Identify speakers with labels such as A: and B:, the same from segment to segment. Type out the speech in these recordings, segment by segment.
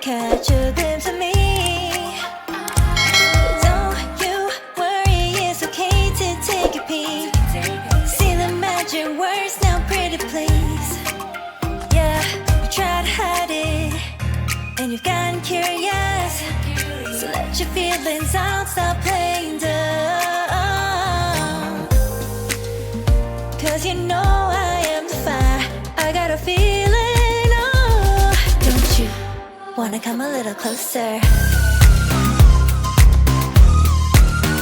A: catch a glimpse of me. Don't you worry, it's okay to take a peek. See the magic words now, pretty please. Yeah, you tried to hide it, and you've gotten curious. So let your feelings out, stop playing dumb. Cause you know I am the fire, I got a feeling, oh. Don't you wanna come a little closer?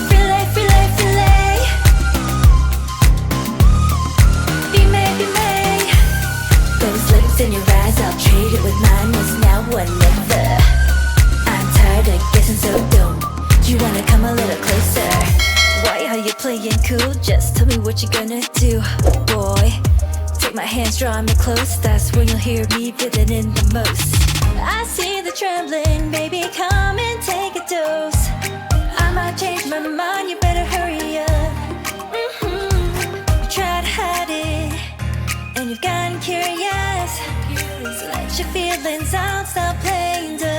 A: Filet, filet, filet. Be made, be made. Those lips in your eyes, I'll trade it with mine. It's now or never. I'm tired of guessing, so don't you wanna come a little closer? Why are you playing cool? Just tell me what you're gonna do, boy. Take my hands, draw me close. That's when you'll hear me breathing in the most. I see the trembling, baby, come and take a dose. I might change my mind, you better hurry up. You tried to hide it, and you've gotten curious. So let your feelings out, stop playing dumb.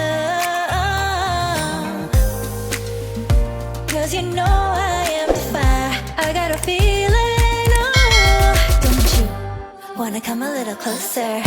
A: Cause you know I am the fire, I got a feeling, oh. Don't you wanna come a little closer?